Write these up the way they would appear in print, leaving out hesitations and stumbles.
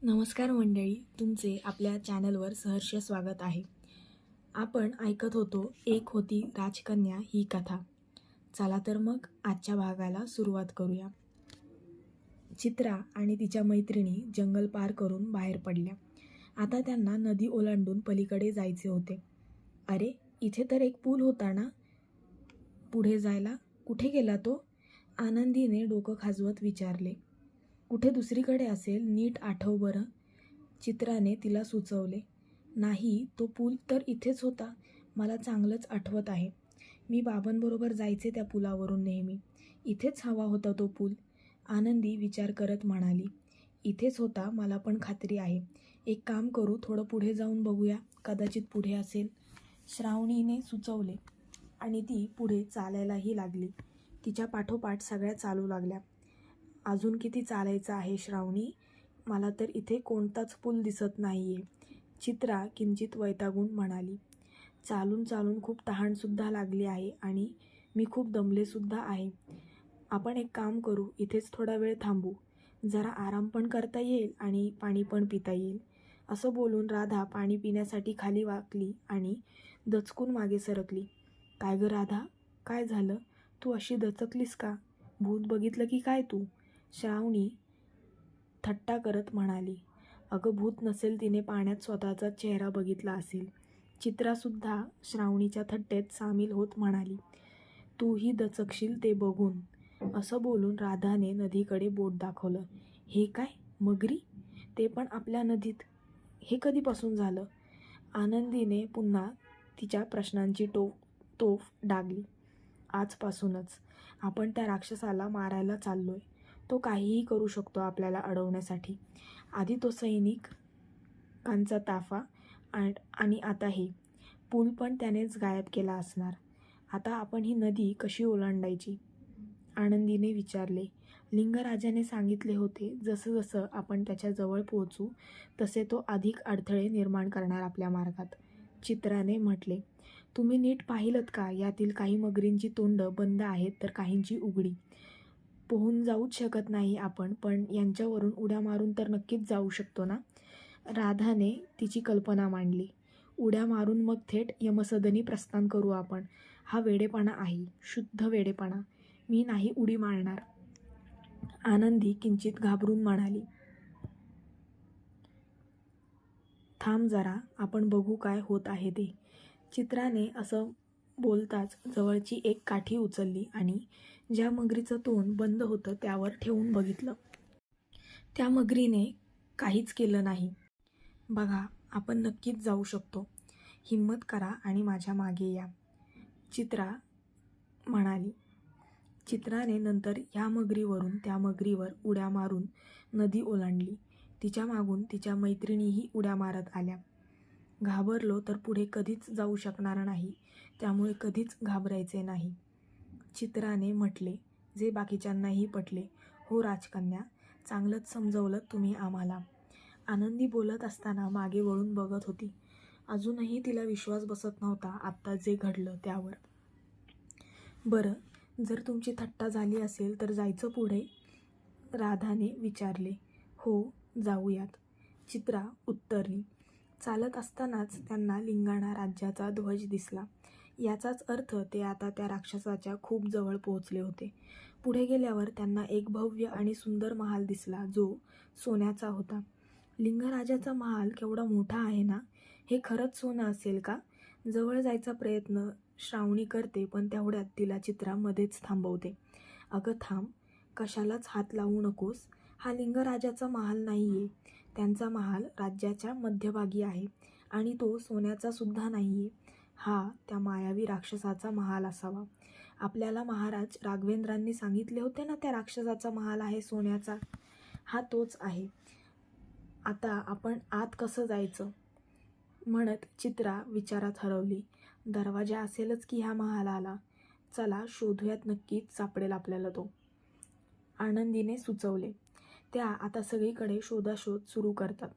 नमस्कार मंडळी, तुमचे आपल्या चॅनलवर सहर्ष स्वागत आहे. आपण ऐकत होतो एक होती राजकन्या ही कथा. चला तर मग आजच्या भागाला सुरुवात करूया. चित्रा आणि तिच्या मैत्रिणी जंगल पार करून बाहेर पडल्या. आता त्यांना नदी ओलांडून पलीकडे जायचे होते. अरे, इथे तर एक पूल होता ना पुढे जायला, कुठे गेला तो? आनंदीने डोकं खाजवत विचारले. कुठे दुसरीकडे असेल, नीट आठव बरं. चित्राने तिला सुचवले. नाही, तो पूल तर इथेच होता. मला चांगलंच आठवत आहे. मी बाबांबरोबर जायचे त्या पुलावरून नेहमी. इथेच हवा होता तो पूल. आनंदी विचार करत म्हणाली. इथेच होता, मला पण खात्री आहे. एक काम करू, थोडं पुढे जाऊन बघूया, कदाचित पुढे असेल. श्रावणीने सुचवले आणि ती पुढे चालायलाही लागली. तिच्या पाठोपाठ सगळ्या चालू लागल्या. अजून किती चालायचं आहे श्रावणी? मला तर इथे कोणताच पूल दिसत नाहीये, चित्रा किंचित वैतागून म्हणाली. चालून चालून खूप तहानसुद्धा लागली आहे आणि मी खूप दमलेसुद्धा आहे. आपण एक काम करू, इथेच थोडा वेळ थांबू. जरा आराम पण करता येईल आणि पाणी पण पिता येईल. असं बोलून राधा पाणी पिण्यासाठी खाली वाकली आणि दचकून मागे सरकली. काय गं राधा, काय झालं? तू अशी दचकलीस का? भूत बघितलं की काय तू? श्रावणी थट्टा करत म्हणाली. अगं, भूत नसेल, तिने पाण्यात स्वतःचा चेहरा बघितला असेल. चित्रासुद्धा श्रावणीच्या थट्टेत सामील होत म्हणाली. तूही दचकशील ते बघून. असं बोलून राधाने नदीकडे बोट दाखवलं. हे काय, मगरी? ते पण आपल्या नदीत? हे कधीपासून झालं? आनंदीने पुन्हा तिच्या प्रश्नांची तोफ डागली. आजपासूनच. आपण त्या राक्षसाला मारायला चाललोय. तो काहीही करू शकतो आपल्याला अडवण्यासाठी. आधी तो सैनिकांचा ताफा आणि आता हे पूल पण त्यानेच गायब केला असणार. आता आपण ही नदी कशी ओलांडायची? आनंदीने विचारले. लिंगराजाने सांगितले होते, जसं जसं आपण त्याच्या जवळ पोहोचू तसे तो अधिक अडथळे निर्माण करणार आपल्या मार्गात. चित्राने म्हटले. तुम्ही नीट पाहिलंत का? यातील काही मगरींची तोंड बंद आहेत तर काहींची उघडी. पोहून जाऊच शकत नाही आपण, पण यांच्यावरून उड्या मारून तर नक्कीच जाऊ शकतो ना? राधाने तिची कल्पना मांडली. उड्या मारून मग थेट यमसदनी प्रस्थान करू आपण. हा वेडेपणा आहे, शुद्ध वेडेपणा. मी नाही उडी मारणार. आनंदी किंचित घाबरून म्हणाली. थांब जरा, आपण बघू काय होत आहे ते. चित्राने असं बोलताच जवळची एक काठी उचलली आणि ज्या मगरीचं तोंड बंद होतं त्यावर ठेवून बघितलं. त्या मगरीने काहीच केलं नाही. बघा, आपण नक्कीच जाऊ शकतो. हिम्मत करा आणि माझ्या मागे या, चित्रा म्हणाली. चित्राने नंतर ह्या मगरीवरून त्या मगरीवर उड्या मारून नदी ओलांडली. तिच्या मागून तिच्या मैत्रिणीही उड्या मारत आल्या. घाबरलो तर पुढे कधीच जाऊ शकणार नाही, त्यामुळे कधीच घाबरायचे नाही, चित्राने म्हटले, जे बाकीच्यांनाही पटले. हो राजकन्या, चांगलंच समजवलं तुम्ही आम्हाला. आनंदी बोलत असताना मागे वळून बघत होती. अजूनही तिला विश्वास बसत नव्हता आत्ता जे घडलं त्यावर. बरं, जर तुमची थट्टा झाली असेल तर जायचं पुढे? राधाने विचारले. हो, जाऊयात, चित्रा उत्तरली. चालत असतानाच त्यांना लिंगाणा राज्याचा ध्वज दिसला. याचाच अर्थ ते आता त्या राक्षसाच्या खूप जवळ पोहोचले होते. पुढे गेल्यावर त्यांना एक भव्य आणि सुंदर महाल दिसला, जो सोन्याचा होता. लिंगराजाचा महाल केवढा मोठा आहे ना? हे खरंच सोनं असेल का? जवळ जायचा प्रयत्न श्रावणी करते, पण तेवढ्यात तिला चित्रा मध्येच थांबवते. अगं थांब, कशालाच हात लावू नकोस. हा लिंगराजाचा महाल नाहीये. त्यांचा महाल राज्याच्या मध्यभागी आहे आणि तो सोन्याचा सुद्धा नाहीये. हा त्या मायावी राक्षसाचा महाल असावा. आपल्याला महाराज राघवेंद्रांनी सांगितले होते ना, त्या राक्षसाचा महाल आहे सोन्याचा. हा तोच आहे. आता आपण आत कसं जायचं? म्हणत चित्रा विचारात हरवली. दरवाजा असेलच की ह्या महालाला. चला शोधूयात, नक्कीच सापडेल आपल्याला तो, आनंदीने सुचवले. त्या आता सगळीकडे शोधाशोध सुरू करतात.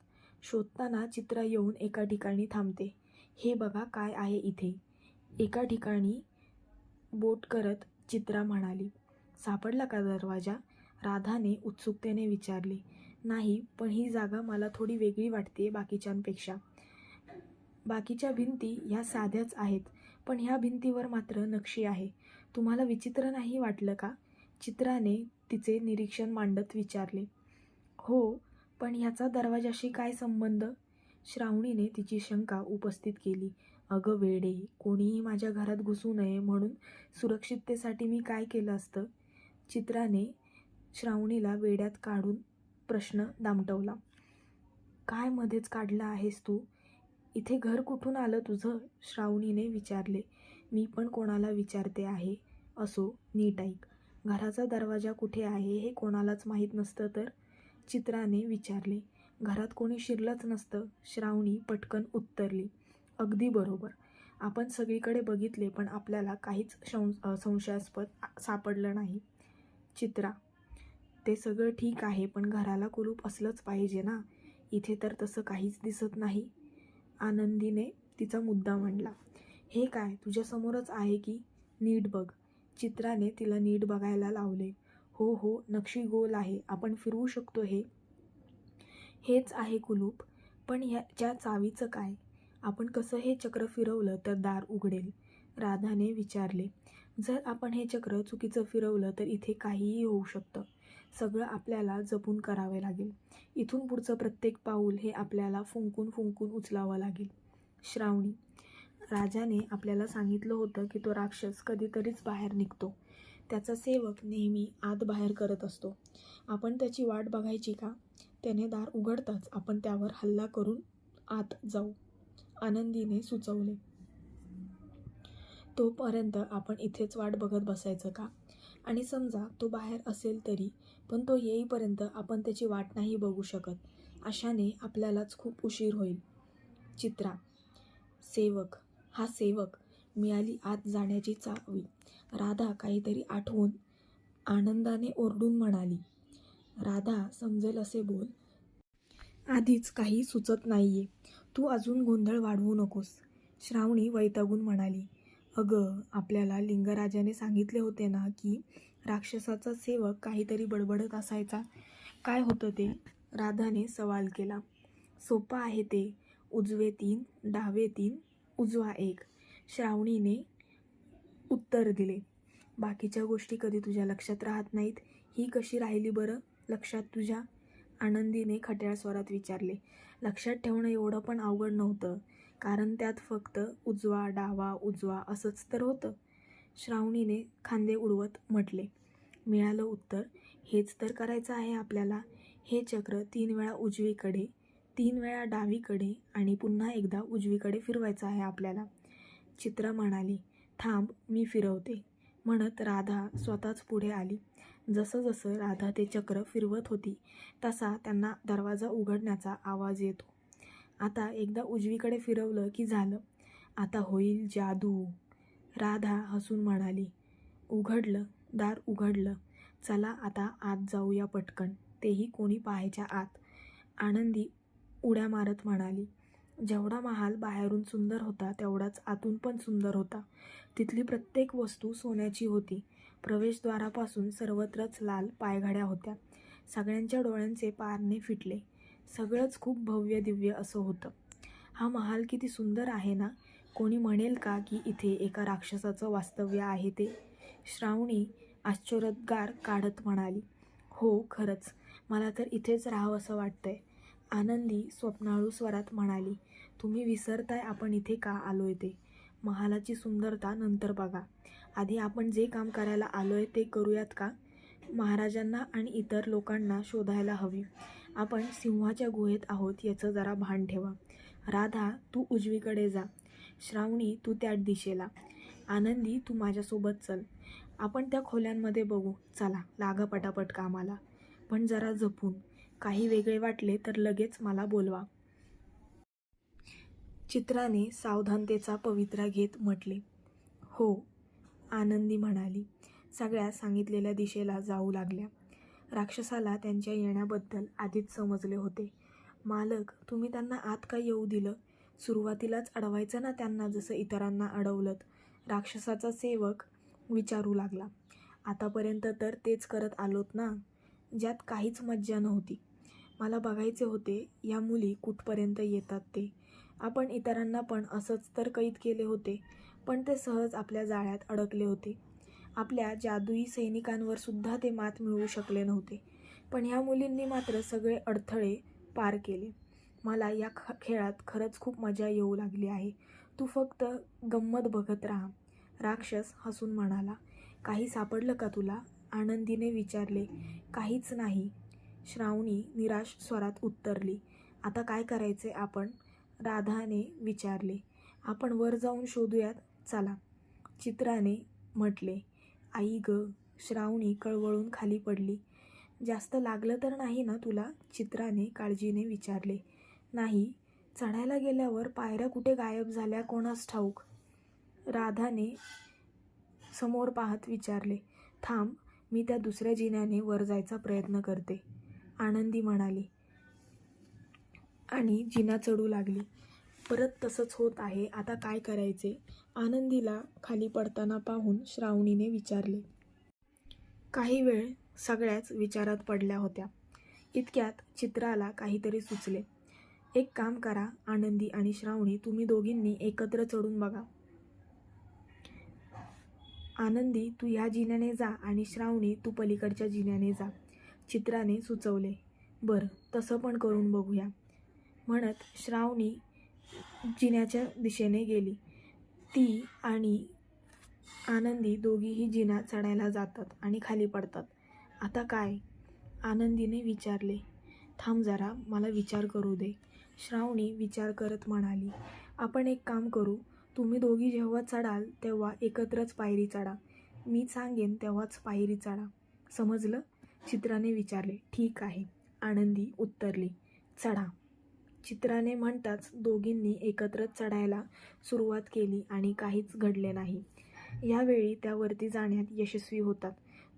शोधताना चित्रा येऊन एका ठिकाणी थांबते. हे बघा काय आहे इथे. एका ठिकाणी बोट करत चित्रा म्हणाली. सापडला का दरवाजा? राधाने उत्सुकतेने विचारले. नाही, पण ही जागा मला थोडी वेगळी वाटते बाकीच्यांपेक्षा. बाकीच्या भिंती ह्या साध्याच आहेत, पण ह्या भिंतीवर मात्र नक्षी आहे. तुम्हाला विचित्र नाही वाटलं का? चित्राने तिचे निरीक्षण मांडत विचारले. हो, पण ह्याचा दरवाजाशी काय संबंध? श्रावणीने तिची शंका उपस्थित केली. अगं वेडे, कोणीही माझ्या घरात घुसू नये म्हणून सुरक्षिततेसाठी मी काय केलं असतं? चित्राने श्रावणीला वेड्यात काढून प्रश्न दामटवला. काय मध्येच काढला आहेस तू? इथे घर कुठून आलं तुझं? श्रावणीने विचारले. मी पण कोणाला विचारते आहे. असो, नीट ऐक. घराचा दरवाजा कुठे आहे हे कोणालाच माहीत नसतं तर? चित्राने विचारले. घरात कोणी शिरलंच नसतं. श्रावणी पटकन उत्तरली. अगदी बरोबर. आपण सगळीकडे बघितले पण आपल्याला काहीच संशयास्पद सापडलं नाही. चित्रा, ते सगळं ठीक आहे पण घराला कुलूप असलंच पाहिजे ना? इथे तर तसं काहीच दिसत नाही. आनंदीने तिचा मुद्दा मांडला. हे काय, तुझ्यासमोरच आहे की? नीट बघ. चित्राने तिला नीट बघायला लावले. हो हो, नक्षी गोल आहे. आपण फिरवू शकतो हे. हेच आहे कुलूप. पण ह्याच्या चावीचं काय? आपण कसं हे चक्र फिरवलं तर दार उघडेल? राधाने विचारले. जर आपण हे चक्र चुकीचं फिरवलं तर इथे काहीही होऊ शकतं. सगळं आपल्याला जपून करावे लागेल. इथून पुढचं प्रत्येक पाऊल हे आपल्याला फुंकून फुंकून उचलावं लागेल. श्रावणी, राजाने आपल्याला सांगितलं होतं की तो राक्षस कधीतरीच बाहेर निघतो. त्याचा सेवक नेहमी आत बाहेर करत असतो. आपण त्याची वाट बघायची का? त्याने दार उघडताच आपण त्यावर हल्ला करून आत जाऊ. आनंदीने सुचवले. तोपर्यंत आपण इथेच वाट बघत बसायचं का? आणि समजा तो बाहेर असेल तरी, पण तो येईपर्यंत आपण त्याची वाट नाही बघू शकत. अशाने आपल्यालाच खूप उशीर होईल. चित्रा, सेवक, हा सेवक, मिळाली आत जाण्याची चावी. राधा काहीतरी आठवून आनंदाने ओरडून म्हणाली. राधा, समजेल असे बोल. आधीच काही सुचत नाहीये. तू अजून गोंधळ वाढवू नकोस. श्रावणी वैतागून म्हणाली. अगं, आपल्याला लिंगराजाने सांगितले होते ना की राक्षसाचा सेवक काहीतरी बडबडत असायचा. काय होतं ते? राधाने सवाल केला. सोपं आहे ते. उजवे 3, डावे 3, उजवा 1. श्रावणीने उत्तर दिले. बाकीच्या गोष्टी कधी तुझ्या लक्षात राहत नाहीत. ही कशी राहिली बरं लक्षात तुझ्या? आनंदीने खट्याळ स्वरात विचारले. लक्षात ठेवणं एवढं पण अवघड नव्हतं, कारण त्यात फक्त उजवा डावा उजवा असंच तर होतं. श्रावणीने खांदे उडवत म्हटले. मिळालं उत्तर. हेच तर करायचं आहे आपल्याला. हे चक्र 3 वेळा उजवीकडे, 3 वेळा डावीकडे आणि पुन्हा एकदा उजवीकडे फिरवायचं आहे आपल्याला. चित्रा म्हणाली. थांब, मी फिरवते. म्हणत राधा स्वतःच पुढे आली. जसं जसं राधा ते चक्र फिरवत होती तसा त्यांना दरवाजा उघडण्याचा आवाज येतो. आता एकदा उजवीकडे फिरवलं की झालं. आता होईल जादू. राधा हसून म्हणाली. उघडलं, दार उघडलं. चला आता आत जाऊया पटकन, तेही कोणी पाहायच्या आत. आनंदी उड्या मारत म्हणाली. जेवढा महाल बाहेरून सुंदर होता तेवढाच आतून पण सुंदर होता. तिथली प्रत्येक वस्तू सोन्याची होती. प्रवेशद्वारापासून सर्वत्रच लाल पायघड्या होत्या. सगळ्यांच्या डोळ्यांचे पारणे फिटले. सगळंच खूप भव्य दिव्य असं होतं. हा महाल किती सुंदर आहे ना? कोणी म्हणेल का की इथे एका राक्षसाचं वास्तव्य आहे ते? श्रावणी आश्चर्योद्गार काढत म्हणाली. हो, खरंच, मला तर इथेच राहावंसं वाटतंय. आनंदी स्वप्नाळू स्वरात म्हणाली. तुम्ही विसरताय आपण इथे का आलोय ते. महालाची सुंदरता नंतर बघा. आधी आपण जे काम करायला आलोय ते करूयात का? महाराजांना आणि इतर लोकांना शोधायला हवी. आपण सिंहाच्या गुहेत आहोत याचं जरा भान ठेवा. राधा, तू उजवीकडे जा. श्रावणी, तू त्या दिशेला. आनंदी, तू माझ्यासोबत चल. आपण त्या खोल्यांमध्ये बघू. चला, लागा पटापट कामाला. पण जरा जपून. काही वेगळे वाटले तर लगेच मला बोलवा. चित्राने सावधानतेचा पवित्रा घेत म्हटले. हो, आनंदी म्हणाली. सगळ्या सांगितलेल्या दिशेला जाऊ लागल्या. राक्षसाला त्यांच्या येण्याबद्दल आधीच समजले होते. मालक, तुम्ही त्यांना आत का येऊ दिलं? सुरुवातीलाच अडवायचं ना त्यांना, जसं इतरांना अडवलंत. राक्षसाचा सेवक विचारू लागला. आतापर्यंत तर तेच करत आलोत ना, ज्यात काहीच मज्जा नव्हती. मला बघायचे होते या मुली कुठपर्यंत येतात ते. आपण इतरांना पण असंच तर कैद केले होते, पण ते सहज आपल्या जाळ्यात अडकले होते. आपल्या जादुई सैनिकांवर सुद्धा ते मात मिळवू शकले नव्हते, पण ह्या मुलींनी मात्र सगळे अडथळे पार केले. मला या खेळात खरंच खूप मजा येऊ लागली आहे. तू फक्त गंमत बघत राहा. राक्षस हसून म्हणाला. काही सापडलं का तुला? आनंदीने विचारले. काहीच नाही, श्रावणी निराश स्वरात उत्तरली. आता काय करायचे आपण? राधाने विचारले. आपण वर जाऊन शोधूयात, चला, चित्राने म्हटले. आई ग, श्रावणी कळवळून खाली पडली. जास्त लागलं तर नाही ना तुला? चित्राने काळजीने विचारले. नाही, चढायला गेल्यावर पायऱ्या कुठे गायब झाल्या कोणास ठाऊक? राधाने समोर पाहत विचारले. थांब, मी त्या दुसऱ्या जिन्याने वर जायचा प्रयत्न करते, आनंदी म्हणाली आणि जिना चढू लागली. परत तसंच होत आहे, आता काय करायचे? आनंदीला खाली पडताना पाहून श्रावणीने विचारले. काही वेळ सगळ्याच विचारात पडल्या होत्या. इतक्यात चित्राला काहीतरी सुचले. एक काम करा, आनंदी आणि श्रावणी, तुम्ही दोघींनी एकत्र चढून बघा. आनंदी, तू ह्या जिन्याने जा आणि श्रावणी, तू पलीकडच्या जिन्याने जा, चित्राने सुचवले. बरं, तसं पण करून बघूया, म्हणत श्रावणी जिन्याच्या दिशेने गेली. ती आणि आनंदी दोघीही जिना चढायला जातात आणि खाली पडतात. आता काय? आनंदीने विचारले. थांब जरा, मला विचार करू दे, श्रावणी विचार करत म्हणाली. आपण एक काम करू, तुम्ही दोघी जेव्हा चढाल तेव्हा एकत्रच पायरी चढा. मी सांगेन तेव्हाच पायरी चढा, समजलं? चित्राने विचारले. ठीक आहे, आनंदी उत्तरली. चढा, चित्राने म्हणताच दोघींनी एकत्रच चढायला सुरुवात केली आणि काहीच घडले नाही. यावेळी त्या वरती जाण्यात यशस्वी होतात.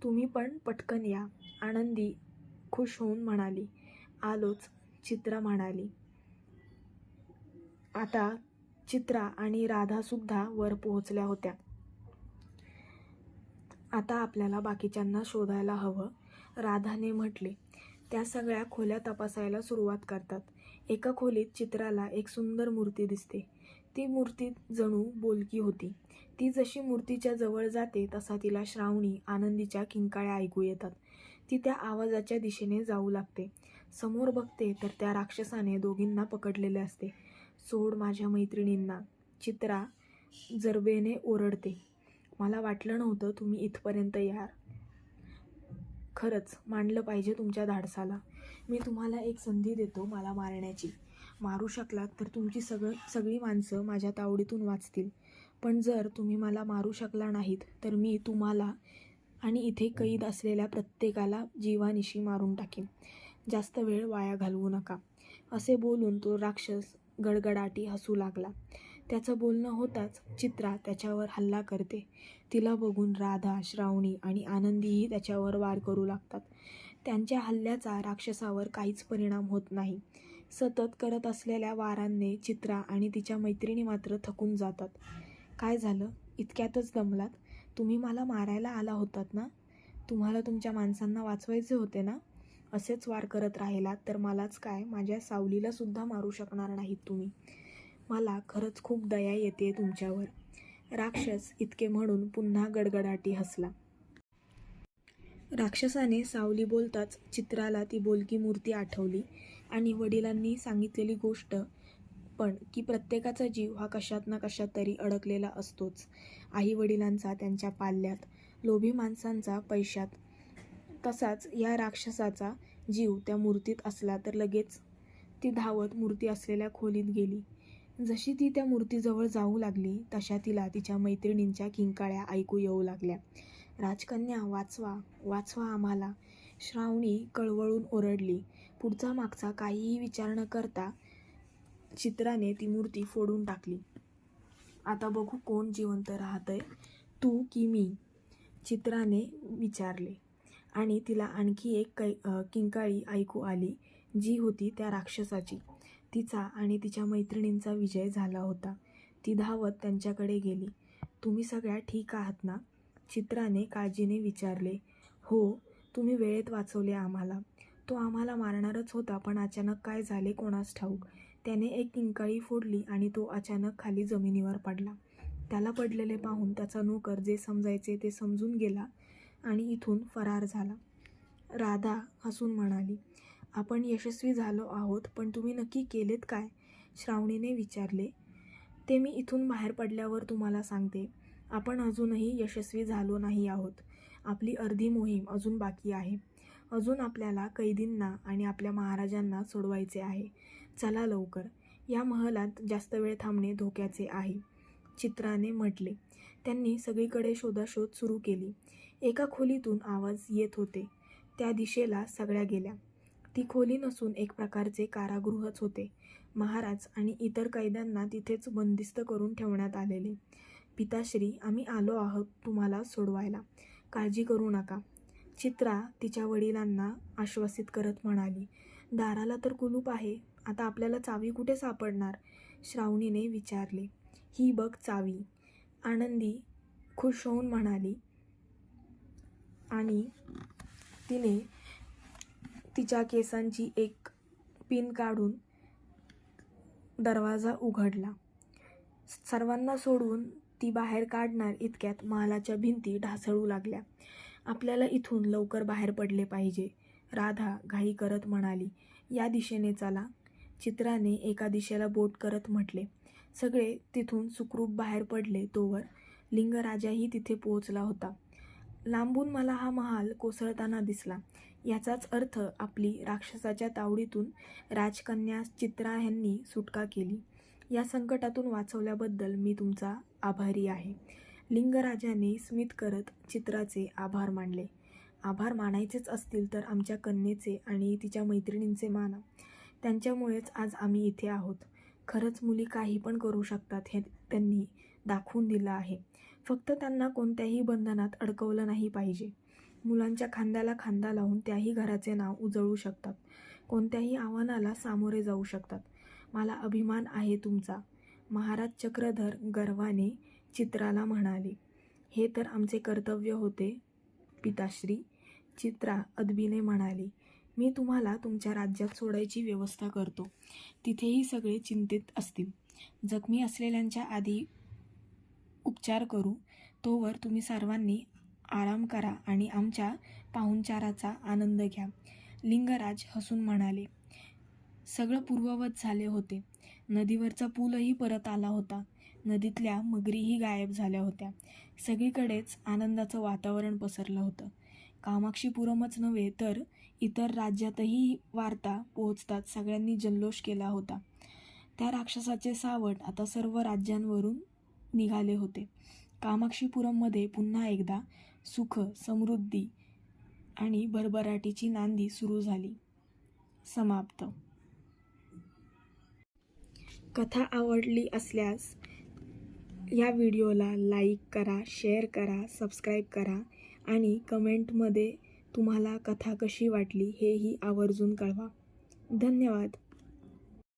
तुम्ही पण पटकन या, आनंदी खुश होऊन म्हणाली. आलोच, चित्रा म्हणाली. आता चित्रा आणि राधासुद्धा वर पोहोचल्या होत्या. आता आपल्याला बाकीच्यांना शोधायला हवं, राधाने म्हटले. त्या सगळ्या खोल्या तपासायला सुरुवात करतात. एका खोलीत चित्राला एक सुंदर मूर्ती दिसते. ती मूर्ती जणू बोलकी होती. ती जशी मूर्तीच्या जवळ जाते तसा तिला श्रावणी, आनंदीच्या किंकाळ्या ऐकू येतात. ती त्या आवाजाच्या दिशेने जाऊ लागते. समोर बघते तर त्या राक्षसाने दोघींना पकडलेले असते. सोड माझ्या मैत्रिणींना, चित्रा जरबेने ओरडते. मला वाटलं नव्हतं तुम्ही इथपर्यंत याल. खरंच मानलं पाहिजे तुमच्या धाडसाला. मी तुम्हाला एक संधी देतो मला मारण्याची. मारू शकलात तर तुमची सगळी माणसं माझ्या तावडीतून वाचतील. पण जर तुम्ही मला मारू शकला नाहीत तर मी तुम्हाला आणि इथे कैद असलेल्या प्रत्येकाला जीवानिशी मारून टाकेन. जास्त वेळ वाया घालवू नका. असे बोलून तो राक्षस गडगडाटी हसू लागला. त्याचं बोलणं होताच चित्रा त्याच्यावर हल्ला करते. तिला बघून राधा, श्रावणी आणि आनंदीही त्याच्यावर वार करू लागतात. त्यांच्या हल्ल्याचा राक्षसावर काहीच परिणाम होत नाही. सतत करत असलेल्या वारांनी चित्रा आणि तिच्या मैत्रिणी मात्र थकून जातात. काय झालं? इतक्यातच दमलात? तुम्ही मला मारायला आला होतात ना? तुम्हाला तुमच्या माणसांना वाचवायचे होते ना? असेच वार करत राहिलात तर मलाच काय, माझ्या सावलीला सुद्धा मारू शकणार नाहीत तुम्ही. मला खरंच खूप दया येते तुमच्यावर. राक्षस इतके म्हणून पुन्हा गडगडाटी हसला. राक्षसाने सावली बोलताच चित्राला ती बोलकी मूर्ती आठवली आणि वडिलांनी सांगितलेली गोष्ट पण, की प्रत्येकाचा जीव हा कशात ना कशात तरी अडकलेला असतोच. आई वडिलांचा त्यांच्या पाल्यात, लोभी माणसांचा पैशात. तसाच या राक्षसाचा जीव त्या मूर्तीत असला तर लगेच ती धावत मूर्ती असलेल्या खोलीत गेली. जशी ती त्या मूर्तीजवळ जाऊ लागली तशा तिला तिच्या मैत्रिणींच्या किंकाळ्या ऐकू येऊ लागल्या. राजकन्या, वाचवा, वाचवा आम्हाला, श्रावणी कळवळून ओरडली. पुढचा मागचा काहीही विचार न करता चित्राने ती मूर्ती फोडून टाकली. आता बघू कोण जिवंत राहतंय, तू की मी, चित्राने विचारले. आणि तिला आणखी एक किंकाळी ऐकू आली, जी होती त्या राक्षसाची. तिचा आणि तिच्या मैत्रिणींचा विजय झाला होता. ती धावत त्यांच्याकडे गेली. तुम्ही सगळ्या ठीक आहात ना? चित्राने काळजीने विचारले. हो, तुम्ही वेळेत वाचवले आम्हाला. तो आम्हाला मारणारच होता, पण अचानक काय झाले कोणास ठाऊक. त्याने एक किंकाळी फोडली आणि तो अचानक खाली जमिनीवर पडला. त्याला पडलेले पाहून त्याचा नोकर जे समजायचे ते समजून गेला आणि इथून फरार झाला. राधा हसून म्हणाली, आपण यशस्वी झालो आहोत, पण तुम्ही नक्की केलेत काय? श्रावणीने विचारले. ते मी इथून बाहेर पडल्यावर तुम्हाला सांगते. आपण अजूनही यशस्वी झालो नाही आहोत. आपली अर्धी मोहीम अजून बाकी आहे. अजून आपल्याला कैदींना आणि आपल्या महाराजांना सोडवायचे आहे. चला लवकर. या महलात जास्त वेळ थांबणे धोक्याचे आहे, चित्राने म्हटले. त्यांनी सगळीकडे शोधाशोध सुरू केली. एका खोलीतून आवाज येत होते. त्या दिशेला सगळ्या गेल्या. ती खोली नसून एक प्रकारचे कारागृहच होते. महाराज आणि इतर कैद्यांना तिथेच बंदिस्त करून ठेवण्यात आलेले. पिताश्री, आम्ही आलो आहोत तुम्हाला सोडवायला. काळजी करू नका, चित्रा तिच्या वडिलांना आश्वासित करत म्हणाली. दाराला तर कुलूप आहे, आता आपल्याला चावी कुठे सापडणार? श्रावणीने विचारले. ही बघ चावी, आनंदी खुश होऊन म्हणाली आणि तिने तिच्या केसांची एक पिन काढून दरवाजा उघडला. सर्वांना सोडून ती बाहेर काढणार इतक्यात महालाच्या भिंती ढासळू लागल्या. आपल्याला इथून लवकर बाहेर पडले पाहिजे, राधा घाई करत म्हणाली. या दिशेने चला, चित्राने एका दिशेला बोट करत म्हटले. सगळे तिथून सुखरूप बाहेर पडले तोवर लिंगराजाही तिथे पोहोचला होता. लांबून मला हा महाल कोसळताना दिसला. याचाच अर्थ आपली राक्षसाच्या तावडीतून राजकन्या चित्रा यांनी सुटका केली. या संकटातून वाचवल्याबद्दल मी तुमचा आभारी आहे. लिंगराजाने स्मित करत चित्राचे आभार मानले. आभार मानायचेच असतील तर आमच्या कन्येचे आणि तिच्या मैत्रिणींचे माना. त्यांच्यामुळेच आज आम्ही इथे आहोत. खरंच मुली काही पण करू शकतात हे त्यांनी दाखवून दिलं आहे. फक्त त्यांना कोणत्याही बंधनात अडकवलं नाही पाहिजे. मुलांच्या खांद्याला खांदा लावून त्याही घराचे नाव उजळू शकतात. कोणत्याही आव्हानाला सामोरे जाऊ शकतात. मला अभिमान आहे तुमचा, महाराज चक्रधर गर्वाने चित्राला म्हणाले. हे तर आमचे कर्तव्य होते पिताश्री, चित्रा अदबीने म्हणाली. मी तुम्हाला तुमच्या राज्यात सोडायची व्यवस्था करतो. तिथेही सगळे चिंतित असतील. जखमी असलेल्यांच्या आधी उपचार करू. तोवर तुम्ही सर्वांनी आराम करा आणि आमच्या पाहुणचाराचा आनंद घ्या. लिंगराज हसून म्हणाले. सगळं पूर्ववत झाले होते. नदीवरचा पूलही परत आला होता. नदीतल्या मगरीही गायब झाल्या होत्या. सगळीकडेच आनंदाचं वातावरण पसरलं होतं. कामाक्षीपुरमच नव्हे तर इतर राज्यातही वार्ता पोहोचताच सगळ्यांनी जल्लोष केला होता. त्या राक्षसाचे सावट आता सर्व राज्यांवरून निघाले होते. कामाक्षीपुरममध्ये पुन्हा एकदा सुख, समृद्धी आणि भरभराटीची नांदी सुरू झाली. समाप्त. कथा आवडली असल्यास या व्हिडिओला लाईक करा, शेअर करा, सबस्क्राईब करा आणि कमेंटमध्ये तुम्हाला कथा कशी वाटली हेही आवर्जून कळवा. धन्यवाद.